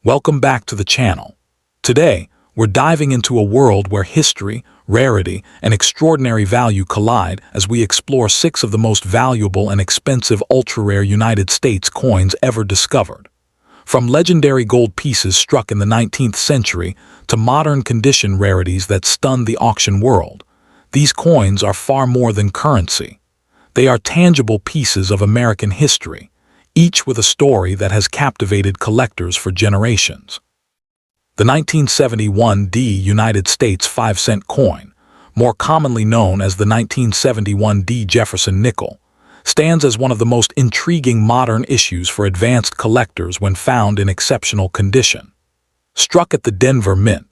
Welcome back to the channel. Today, we're diving into a world where history, rarity, and extraordinary value collide as we explore 6 of the most valuable and expensive ultra-rare United States coins ever discovered. From legendary gold pieces struck in the 19th century to modern condition rarities that stun the auction world, these coins are far more than currency. They are tangible pieces of American history, each with a story that has captivated collectors for generations. The 1971 D United States 5-cent coin, more commonly known as the 1971 D Jefferson Nickel, stands as one of the most intriguing modern issues for advanced collectors when found in exceptional condition. Struck at the Denver Mint,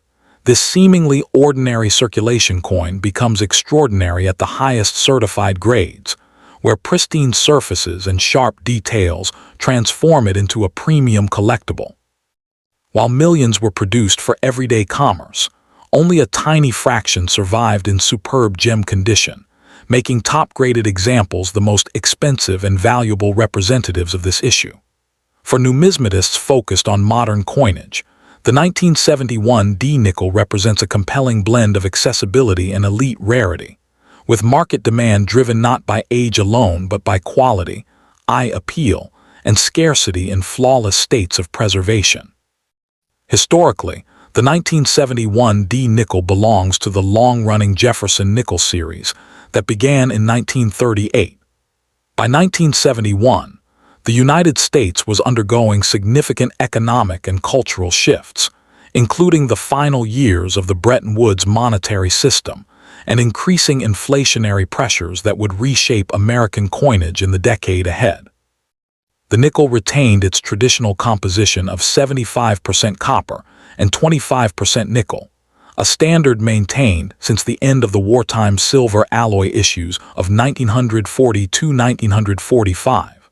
this seemingly ordinary circulation coin becomes extraordinary at the highest certified grades, where pristine surfaces and sharp details transform it into a premium collectible. While millions were produced for everyday commerce, only a tiny fraction survived in superb gem condition, making top-graded examples the most expensive and valuable representatives of this issue. For numismatists focused on modern coinage, the 1971 D nickel represents a compelling blend of accessibility and elite rarity, with market demand driven not by age alone but by quality, eye appeal, and scarcity in flawless states of preservation. Historically, the 1971 D nickel belongs to the long-running Jefferson Nickel series that began in 1938. By 1971, the United States was undergoing significant economic and cultural shifts, including the final years of the Bretton Woods monetary system and increasing inflationary pressures that would reshape American coinage in the decade ahead. The nickel retained its traditional composition of 75% copper and 25% nickel, a standard maintained since the end of the wartime silver alloy issues of 1940 to 1945.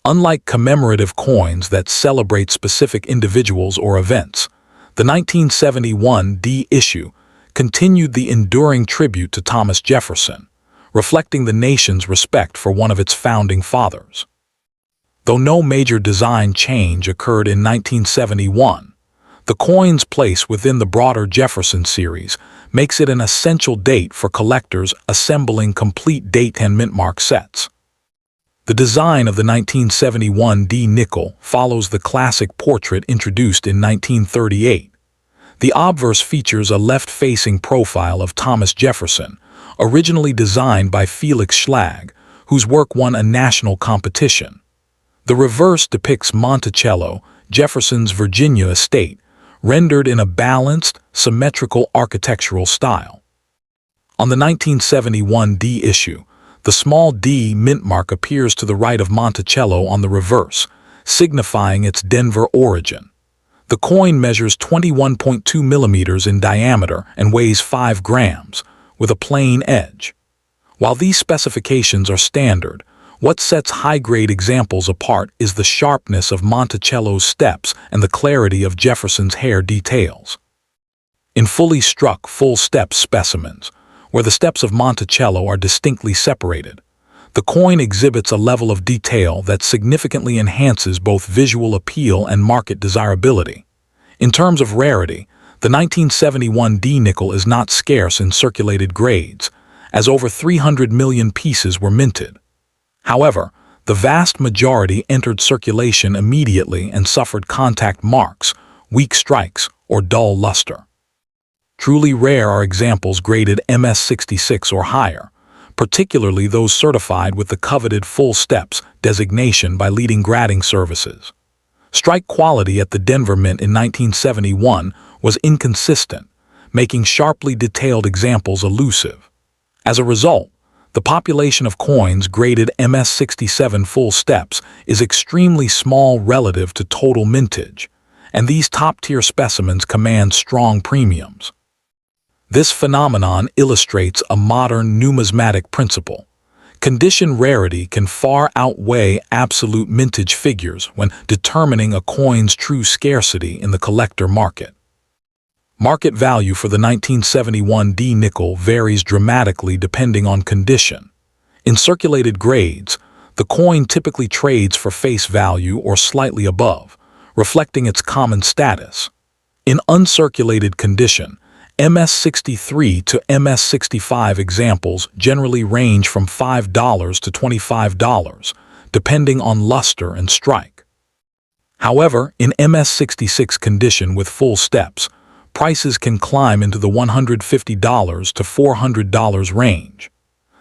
Unlike commemorative coins that celebrate specific individuals or events, the 1971 D issue continued the enduring tribute to Thomas Jefferson, reflecting the nation's respect for one of its founding fathers. Though no major design change occurred in 1971, the coin's place within the broader Jefferson series makes it an essential date for collectors assembling complete date and mintmark sets. The design of the 1971 D nickel follows the classic portrait introduced in 1938. The obverse features a left-facing profile of Thomas Jefferson, originally designed by Felix Schlag, whose work won a national competition. The reverse depicts Monticello, Jefferson's Virginia estate, rendered in a balanced, symmetrical architectural style. On the 1971 D issue, the small d mintmark appears to the right of Monticello on the reverse, signifying its Denver origin. The coin measures 21.2 millimeters in diameter and weighs 5 grams, with a plain edge. While these specifications are standard, what sets high-grade examples apart is the sharpness of Monticello's steps and the clarity of Jefferson's hair details. In fully struck full-step specimens, where the steps of Monticello are distinctly separated, the coin exhibits a level of detail that significantly enhances both visual appeal and market desirability. In terms of rarity, the 1971 D nickel is not scarce in circulated grades, as over 300 million pieces were minted. However, the vast majority entered circulation immediately and suffered contact marks, weak strikes, or dull luster. Truly rare are examples graded MS66 or higher, particularly those certified with the coveted full steps designation by leading grading services. Strike quality at the Denver Mint in 1971 was inconsistent, making sharply detailed examples elusive. As a result, the population of coins graded MS67 full steps is extremely small relative to total mintage, and these top-tier specimens command strong premiums. This phenomenon illustrates a modern numismatic principle. Condition rarity can far outweigh absolute mintage figures when determining a coin's true scarcity in the collector market. Market value for the 1971 D nickel varies dramatically depending on condition. In circulated grades, the coin typically trades for face value or slightly above, reflecting its common status. In uncirculated condition, MS63 to MS65 examples generally range from $5 to $25, depending on luster and strike. However, in MS66 condition with full steps, prices can climb into the $150 to $400 range.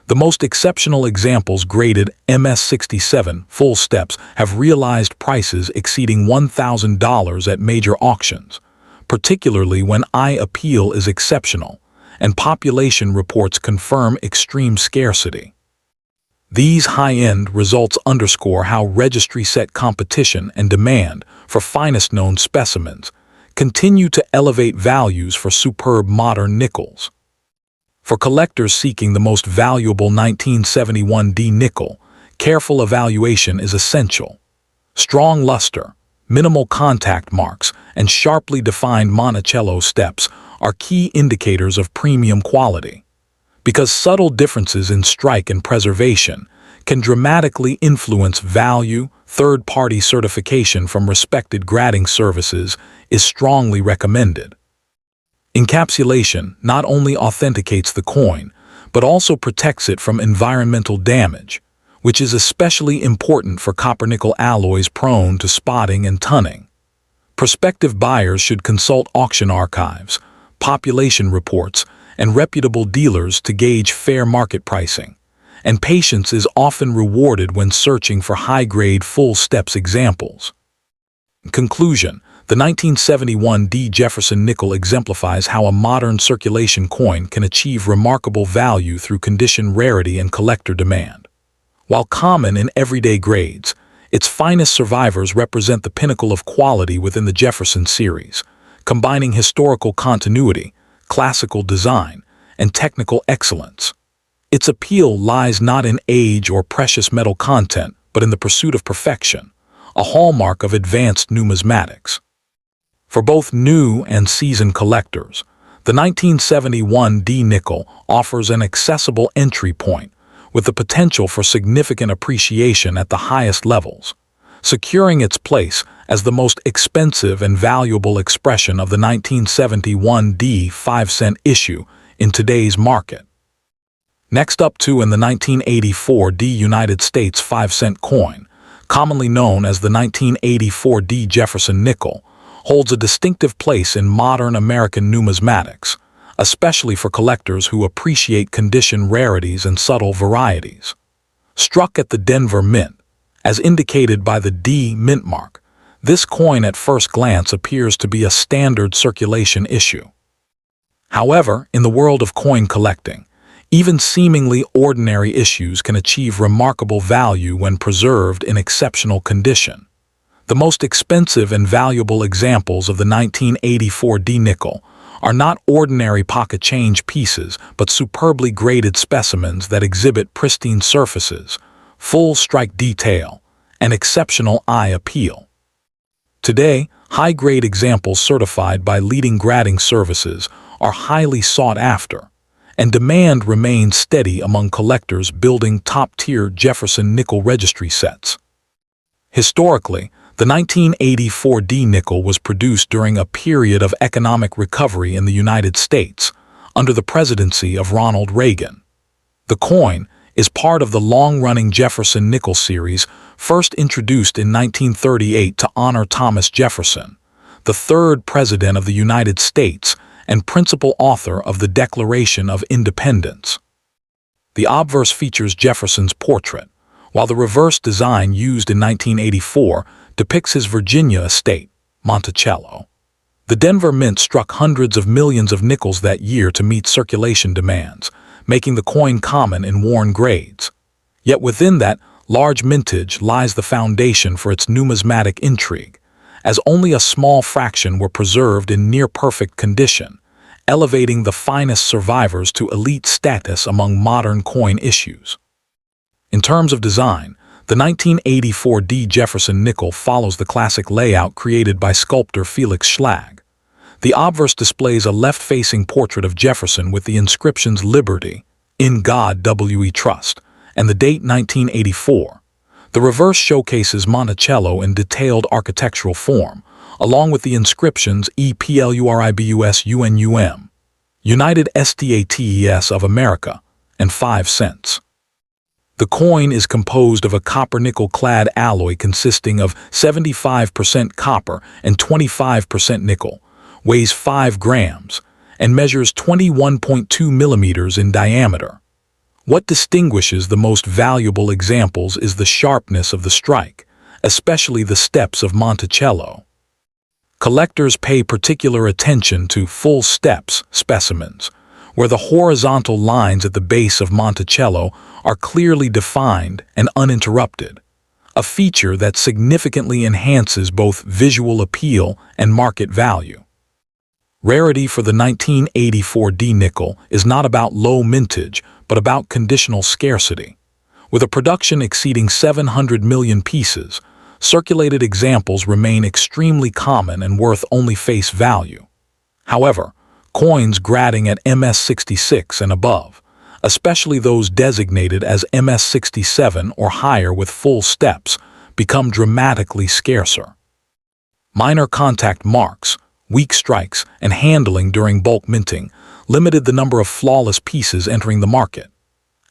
The most exceptional examples graded MS67 full steps have realized prices exceeding $1,000 at major auctions, particularly when eye appeal is exceptional and population reports confirm extreme scarcity. These high-end results underscore how registry-set competition and demand for finest known specimens continue to elevate values for superb modern nickels. For collectors seeking the most valuable 1971D nickel, careful evaluation is essential. Strong luster, minimal contact marks, and sharply defined Monticello steps are key indicators of premium quality. Because subtle differences in strike and preservation can dramatically influence value, third-party certification from respected grading services is strongly recommended. Encapsulation not only authenticates the coin, but also protects it from environmental damage, which is especially important for copper-nickel alloys prone to spotting and tunning. Prospective buyers should consult auction archives, population reports, and reputable dealers to gauge fair market pricing, and patience is often rewarded when searching for high-grade full steps examples. In conclusion, the 1971D Jefferson Nickel exemplifies how a modern circulation coin can achieve remarkable value through condition rarity and collector demand. While common in everyday grades, its finest survivors represent the pinnacle of quality within the Jefferson series, combining historical continuity, classical design, and technical excellence. Its appeal lies not in age or precious metal content, but in the pursuit of perfection, a hallmark of advanced numismatics. For both new and seasoned collectors, the 1971D nickel offers an accessible entry point with the potential for significant appreciation at the highest levels, securing its place as the most expensive and valuable expression of the 1971D 5-cent issue in today's market. Next up in the 1984D United States 5-cent coin, commonly known as the 1984D Jefferson Nickel, holds a distinctive place in modern American numismatics, especially for collectors who appreciate condition rarities and subtle varieties. Struck at the Denver Mint, as indicated by the D mint mark, this coin at first glance appears to be a standard circulation issue. However, in the world of coin collecting, even seemingly ordinary issues can achieve remarkable value when preserved in exceptional condition. The most expensive and valuable examples of the 1984D nickel are not ordinary pocket change pieces, but superbly graded specimens that exhibit pristine surfaces, full strike detail, and exceptional eye appeal. Today, high-grade examples certified by leading grading services are highly sought after, and demand remains steady among collectors building top-tier Jefferson nickel registry sets. Historically, the 1984D nickel was produced during a period of economic recovery in the United States under the presidency of Ronald Reagan. The coin is part of the long-running Jefferson Nickel series, first introduced in 1938 to honor Thomas Jefferson, the third President of the United States and principal author of the Declaration of Independence. The obverse features Jefferson's portrait, while the reverse design used in 1984 depicts his Virginia estate, Monticello. The Denver Mint struck hundreds of millions of nickels that year to meet circulation demands, making the coin common in worn grades. Yet within that large mintage lies the foundation for its numismatic intrigue, as only a small fraction were preserved in near-perfect condition, elevating the finest survivors to elite status among modern coin issues. In terms of design, the 1984D Jefferson Nickel follows the classic layout created by sculptor Felix Schlag. The obverse displays a left-facing portrait of Jefferson with the inscriptions Liberty, In God We Trust, and the date 1984. The reverse showcases Monticello in detailed architectural form, along with the inscriptions EPLURIBUSUNUM, United States of America, and 5 cents. The coin is composed of a copper-nickel-clad alloy consisting of 75% copper and 25% nickel, weighs 5 grams, and measures 21.2 millimeters in diameter. What distinguishes the most valuable examples is the sharpness of the strike, especially the steps of Monticello. Collectors pay particular attention to full steps specimens, where the horizontal lines at the base of Monticello are clearly defined and uninterrupted, a feature that significantly enhances both visual appeal and market value. Rarity for the 1984 D nickel is not about low mintage, but about conditional scarcity. With a production exceeding 700 million pieces, circulated examples remain extremely common and worth only face value. However, coins grading at MS66 and above, especially those designated as MS67 or higher with full steps, become dramatically scarcer. Minor contact marks, weak strikes, and handling during bulk minting limited the number of flawless pieces entering the market.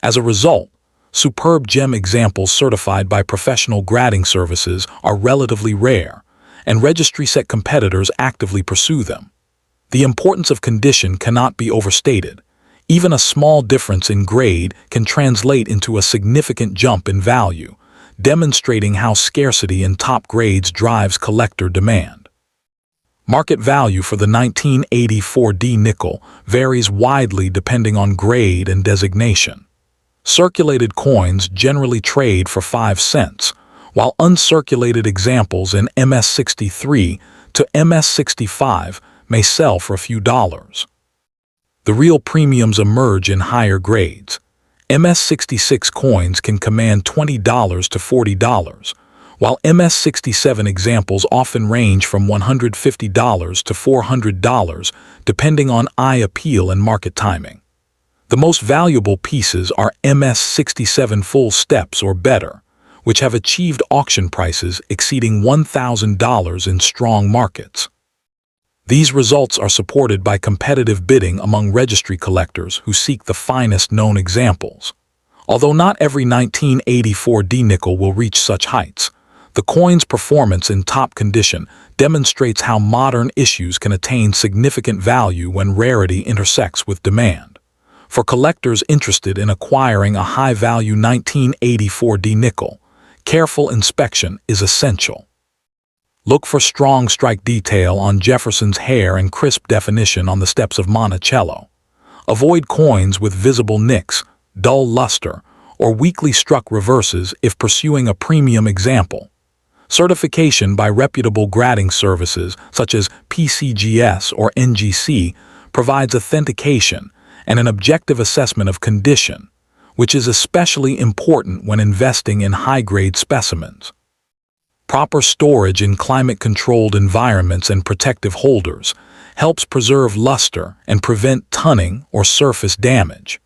As a result, superb gem examples certified by professional grading services are relatively rare, and registry-set competitors actively pursue them. The importance of condition cannot be overstated. Even a small difference in grade can translate into a significant jump in value, demonstrating how scarcity in top grades drives collector demand. Market value for the 1984 D nickel varies widely depending on grade and designation. Circulated coins generally trade for 5 cents, while uncirculated examples in MS63 to MS65 may sell for a few dollars. The real premiums emerge in higher grades. MS66 coins can command $20 to $40, while MS67 examples often range from $150 to $400, depending on eye appeal and market timing. The most valuable pieces are MS67 full steps or better, which have achieved auction prices exceeding $1,000 in strong markets. These results are supported by competitive bidding among registry collectors who seek the finest known examples. Although not every 1984 D nickel will reach such heights, the coin's performance in top condition demonstrates how modern issues can attain significant value when rarity intersects with demand. For collectors interested in acquiring a high-value 1984 D nickel, careful inspection is essential. Look for strong strike detail on Jefferson's hair and crisp definition on the steps of Monticello. Avoid coins with visible nicks, dull luster, or weakly struck reverses if pursuing a premium example. Certification by reputable grading services such as PCGS or NGC provides authentication and an objective assessment of condition, which is especially important when investing in high-grade specimens. Proper storage in climate-controlled environments and protective holders helps preserve luster and prevent tunning or surface damage.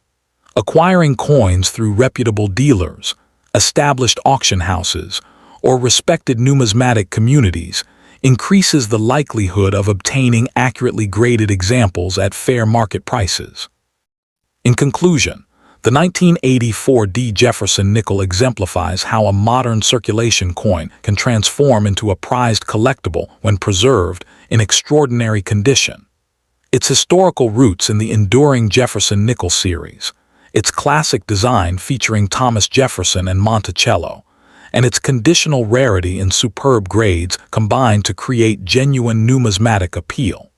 Acquiring coins through reputable dealers, established auction houses, or respected numismatic communities increases the likelihood of obtaining accurately graded examples at fair market prices. In conclusion, the 1984 D Jefferson Nickel exemplifies how a modern circulation coin can transform into a prized collectible when preserved in extraordinary condition. Its historical roots in the enduring Jefferson Nickel series, its classic design featuring Thomas Jefferson and Monticello, and its conditional rarity in superb grades combine to create genuine numismatic appeal.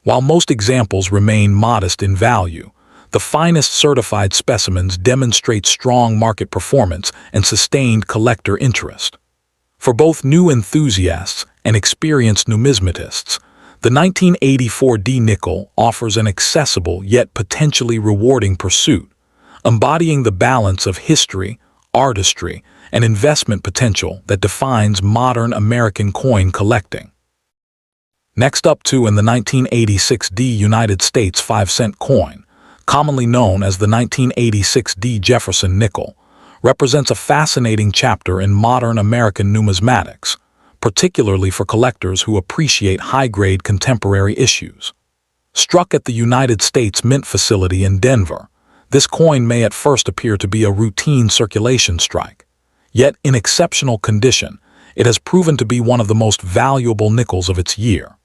While most examples remain modest in value, the finest certified specimens demonstrate strong market performance and sustained collector interest. For both new enthusiasts and experienced numismatists, the 1984 D nickel offers an accessible yet potentially rewarding pursuit, embodying the balance of history, artistry, and investment potential that defines modern American coin collecting. Next up in the 1986 D United States 5-cent coin, commonly known as the 1986 D Jefferson Nickel, represents a fascinating chapter in modern American numismatics, particularly for collectors who appreciate high-grade contemporary issues. Struck at the United States Mint facility in Denver, this coin may at first appear to be a routine circulation strike. Yet, in exceptional condition, it has proven to be one of the most valuable nickels of its year.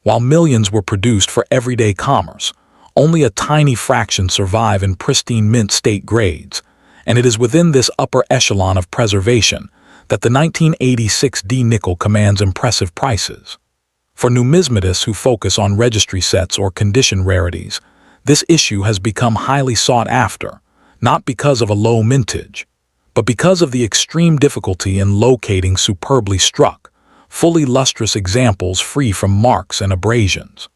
While millions were produced for everyday commerce, only a tiny fraction survive in pristine mint state grades, and it is within this upper echelon of preservation that the 1986 D nickel commands impressive prices. For numismatists who focus on registry sets or condition rarities, this issue has become highly sought after, not because of a low mintage, but because of the extreme difficulty in locating superbly struck, fully lustrous examples free from marks and abrasions.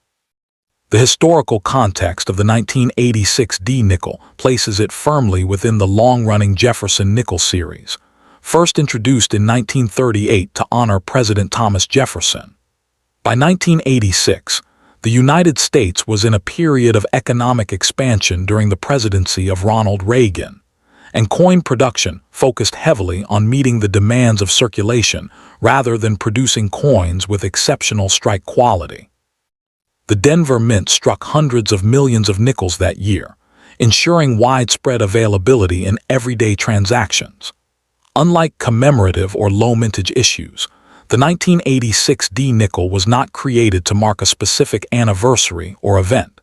The historical context of the 1986 D nickel places it firmly within the long-running Jefferson Nickel series, first introduced in 1938 to honor President Thomas Jefferson. By 1986, the United States was in a period of economic expansion during the presidency of Ronald Reagan, and coin production focused heavily on meeting the demands of circulation rather than producing coins with exceptional strike quality. The Denver Mint struck hundreds of millions of nickels that year, ensuring widespread availability in everyday transactions. Unlike commemorative or low mintage issues, the 1986 D nickel was not created to mark a specific anniversary or event,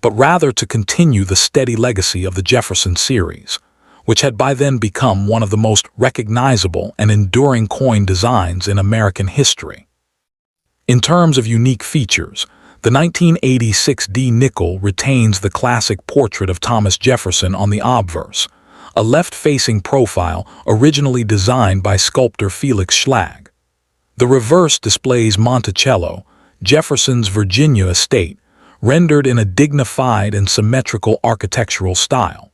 but rather to continue the steady legacy of the Jefferson series, which had by then become one of the most recognizable and enduring coin designs in American history. In terms of unique features, the 1986 D nickel retains the classic portrait of Thomas Jefferson on the obverse, a left-facing profile originally designed by sculptor Felix Schlag. The reverse displays Monticello, Jefferson's Virginia estate, rendered in a dignified and symmetrical architectural style.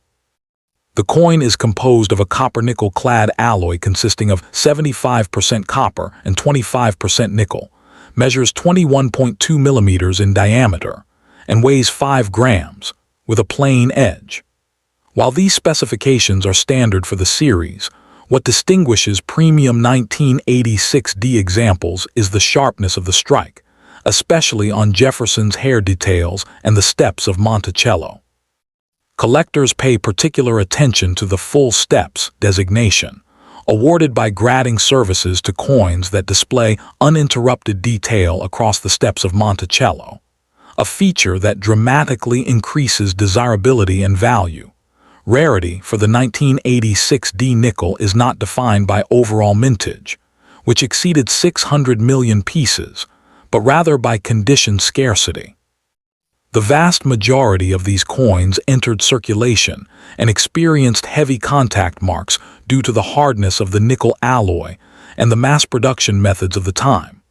The coin is composed of a copper-nickel-clad alloy consisting of 75% copper and 25% nickel, measures 21.2 millimeters in diameter, and weighs 5 grams, with a plain edge. While these specifications are standard for the series, what distinguishes premium 1986 D examples is the sharpness of the strike, especially on Jefferson's hair details and the steps of Monticello. Collectors pay particular attention to the full steps designation, awarded by grading services to coins that display uninterrupted detail across the steps of Monticello, a feature that dramatically increases desirability and value. Rarity for the 1986 D nickel is not defined by overall mintage, which exceeded 600 million pieces, but rather by condition scarcity. The vast majority of these coins entered circulation and experienced heavy contact marks due to the hardness of the nickel alloy and the mass production methods of the time.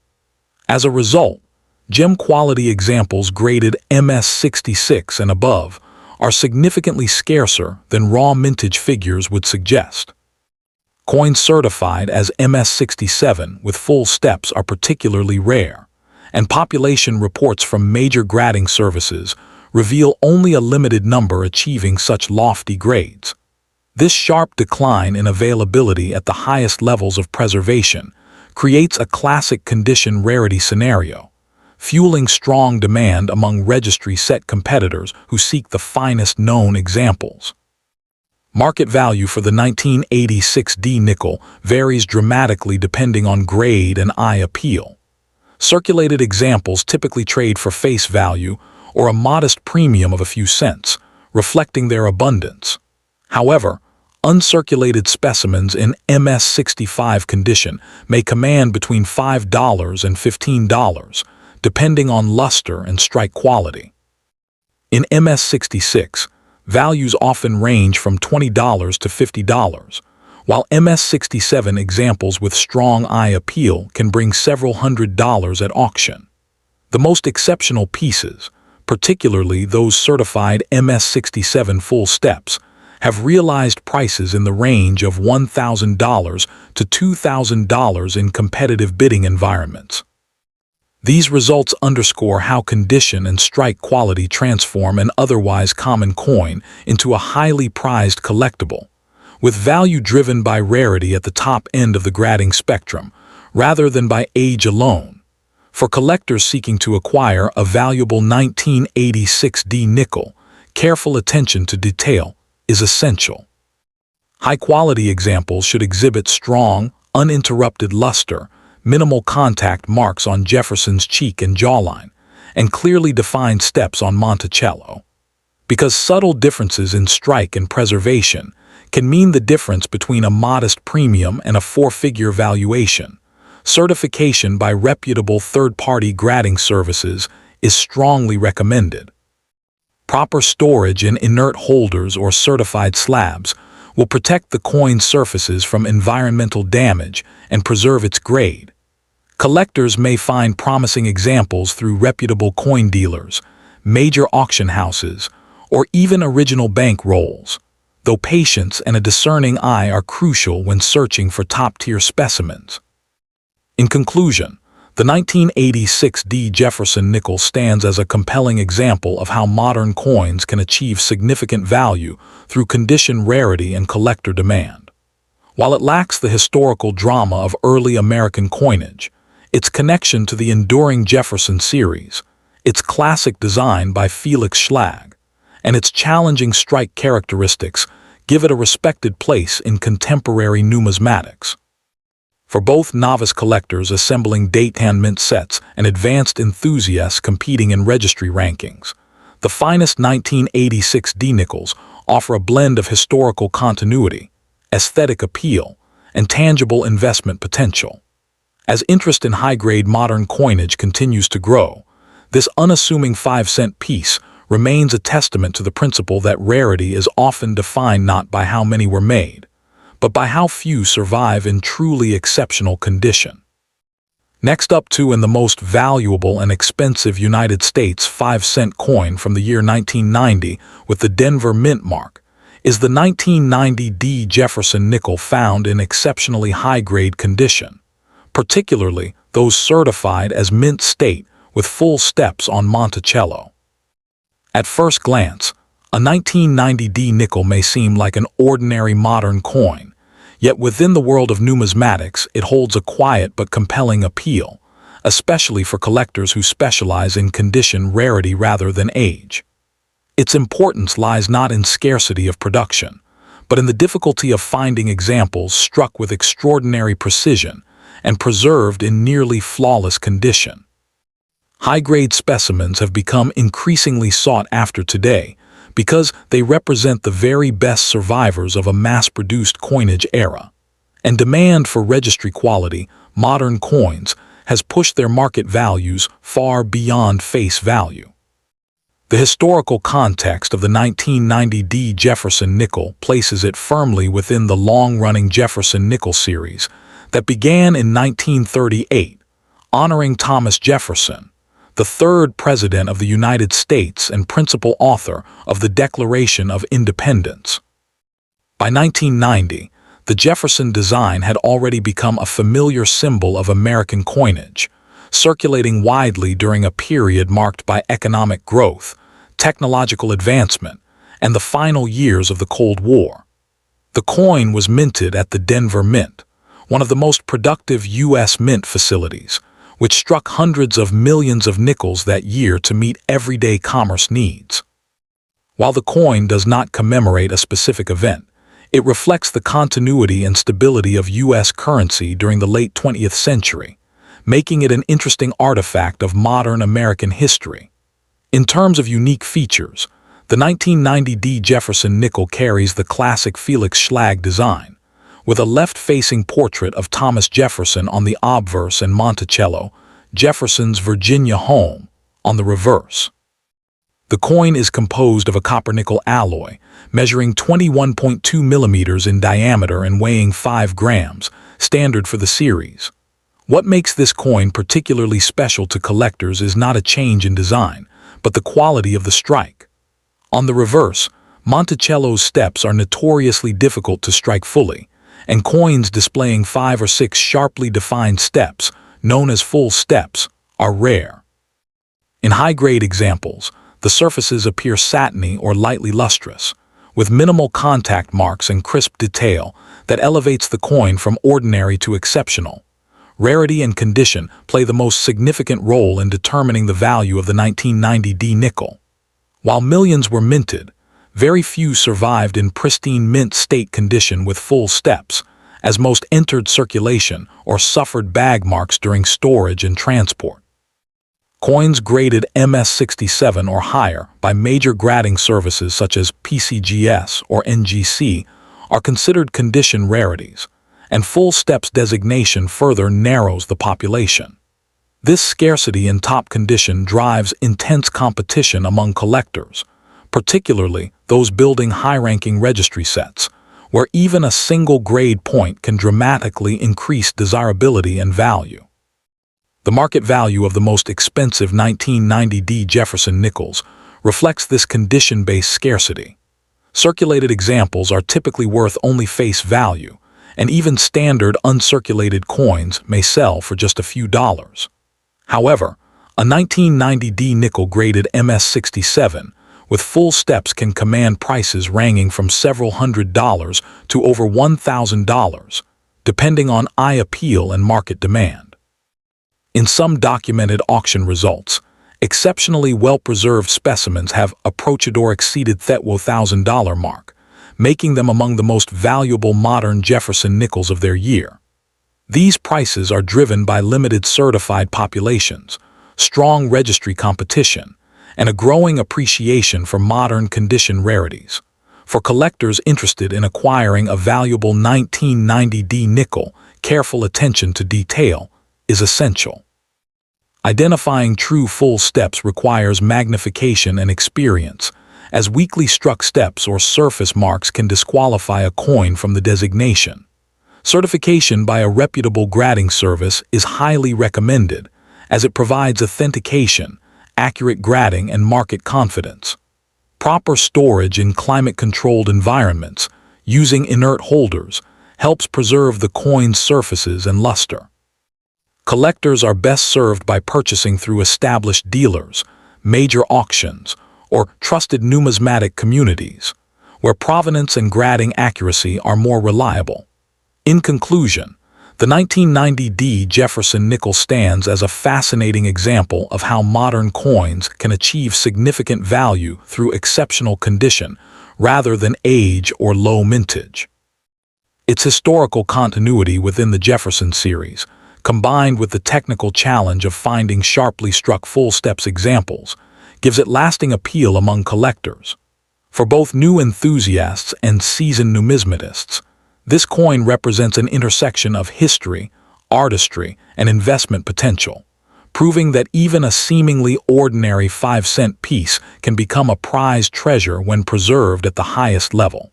As a result, gem-quality examples graded MS66 and above are significantly scarcer than raw mintage figures would suggest. Coins certified as MS67 with full steps are particularly rare, and population reports from major grading services reveal only a limited number achieving such lofty grades. This sharp decline in availability at the highest levels of preservation creates a classic condition rarity scenario, fueling strong demand among registry set competitors who seek the finest known examples. Market value for the 1986 D nickel varies dramatically depending on grade and eye appeal. Circulated examples typically trade for face value or a modest premium of a few cents, reflecting their abundance. However, uncirculated specimens in MS65 condition may command between $5 and $15, depending on luster and strike quality. In MS66, values often range from $20 to $50, while MS67 examples with strong eye appeal can bring several $100s at auction. The most exceptional pieces, particularly those certified MS67 full steps, have realized prices in the range of $1,000 to $2,000 in competitive bidding environments. These results underscore how condition and strike quality transform an otherwise common coin into a highly prized collectible, with value driven by rarity at the top end of the grading spectrum, rather than by age alone. For collectors seeking to acquire a valuable 1986D nickel, careful attention to detail is essential. High-quality examples should exhibit strong, uninterrupted luster, minimal contact marks on Jefferson's cheek and jawline, and clearly defined steps on Monticello. Because subtle differences in strike and preservation can mean the difference between a modest premium and a four-figure valuation, certification by reputable third-party grading services is strongly recommended. Proper storage in inert holders or certified slabs will protect the coin's surfaces from environmental damage and preserve its grade. Collectors may find promising examples through reputable coin dealers, major auction houses, or even original bank rolls, though patience and a discerning eye are crucial when searching for top-tier specimens. In conclusion, the 1986D Jefferson Nickel stands as a compelling example of how modern coins can achieve significant value through condition rarity and collector demand. While it lacks the historical drama of early American coinage, its connection to the enduring Jefferson series, its classic design by Felix Schlag, and its challenging strike characteristics give it a respected place in contemporary numismatics. For both novice collectors assembling date-hand mint sets and advanced enthusiasts competing in registry rankings, the finest 1986D nickels offer a blend of historical continuity, aesthetic appeal, and tangible investment potential. As interest in high-grade modern coinage continues to grow, this unassuming 5-cent piece remains a testament to the principle that rarity is often defined not by how many were made, but by how few survive in truly exceptional condition. Next up to and the most valuable and expensive United States 5-cent coin from the year 1990 with the Denver Mint mark is the 1990D Jefferson Nickel, found in exceptionally high-grade condition, particularly those certified as mint state with full steps on Monticello. At first glance, a 1990D nickel may seem like an ordinary modern coin, yet within the world of numismatics it holds a quiet but compelling appeal, especially for collectors who specialize in condition rarity rather than age. Its importance lies not in scarcity of production, but in the difficulty of finding examples struck with extraordinary precision and preserved in nearly flawless condition. High-grade specimens have become increasingly sought after today because they represent the very best survivors of a mass-produced coinage era, and demand for registry-quality, modern coins has pushed their market values far beyond face value. The historical context of the 1990D Jefferson Nickel places it firmly within the long-running Jefferson Nickel series that began in 1938, honoring Thomas Jefferson, the third President of the United States and principal author of the Declaration of Independence. By 1990, the Jefferson design had already become a familiar symbol of American coinage, circulating widely during a period marked by economic growth, technological advancement, and the final years of the Cold War. The coin was minted at the Denver Mint, one of the most productive U.S. mint facilities, which struck hundreds of millions of nickels that year to meet everyday commerce needs. While the coin does not commemorate a specific event, it reflects the continuity and stability of U.S. currency during the late 20th century, making it an interesting artifact of modern American history. In terms of unique features, the 1990D Jefferson Nickel carries the classic Felix Schlag design, with a left-facing portrait of Thomas Jefferson on the obverse and Monticello, Jefferson's Virginia home, on the reverse. The coin is composed of a copper-nickel alloy, measuring 21.2 millimeters in diameter and weighing 5 grams, standard for the series. What makes this coin particularly special to collectors is not a change in design, but the quality of the strike. On the reverse, Monticello's steps are notoriously difficult to strike fully, and coins displaying 5 or 6 sharply defined steps, known as full steps, are rare. In high-grade examples, the surfaces appear satiny or lightly lustrous, with minimal contact marks and crisp detail that elevates the coin from ordinary to exceptional. Rarity and condition play the most significant role in determining the value of the 1990 nickel. While millions were minted, very few survived in pristine mint state condition with full steps, as most entered circulation or suffered bag marks during storage and transport. Coins graded MS67 or higher by major grading services such as PCGS or NGC are considered condition rarities, and full steps designation further narrows the population. This scarcity in top condition drives intense competition among collectors, particularly those building high-ranking registry sets, where even a single grade point can dramatically increase desirability and value. The market value of the most expensive 1990 Jefferson nickels reflects this condition-based scarcity. Circulated examples are typically worth only face value, and even standard uncirculated coins may sell for just a few dollars. However, a 1990 nickel graded MS67 with full steps can command prices ranging from several $100s to over $1,000, depending on eye appeal and market demand. In some documented auction results, exceptionally well-preserved specimens have approached or exceeded the $1,000 mark, making them among the most valuable modern Jefferson nickels of their year. These prices are driven by limited certified populations, strong registry competition, and a growing appreciation for modern condition rarities. For collectors interested in acquiring a valuable 1990 nickel, careful attention to detail is essential. Identifying true full steps requires magnification and experience, as weakly struck steps or surface marks can disqualify a coin from the designation. Certification by a reputable grading service is highly recommended, as it provides authentication, accurate grading, and market confidence. Proper storage in climate-controlled environments, using inert holders, helps preserve the coin's surfaces and luster. Collectors are best served by purchasing through established dealers, major auctions, or trusted numismatic communities, where provenance and grading accuracy are more reliable. In conclusion, the 1990 Jefferson nickel stands as a fascinating example of how modern coins can achieve significant value through exceptional condition rather than age or low mintage. Its historical continuity within the Jefferson series, combined with the technical challenge of finding sharply struck full steps examples, gives it lasting appeal among collectors. For both new enthusiasts and seasoned numismatists, this coin represents an intersection of history, artistry, and investment potential, proving that even a seemingly ordinary 5-cent piece can become a prized treasure when preserved at the highest level.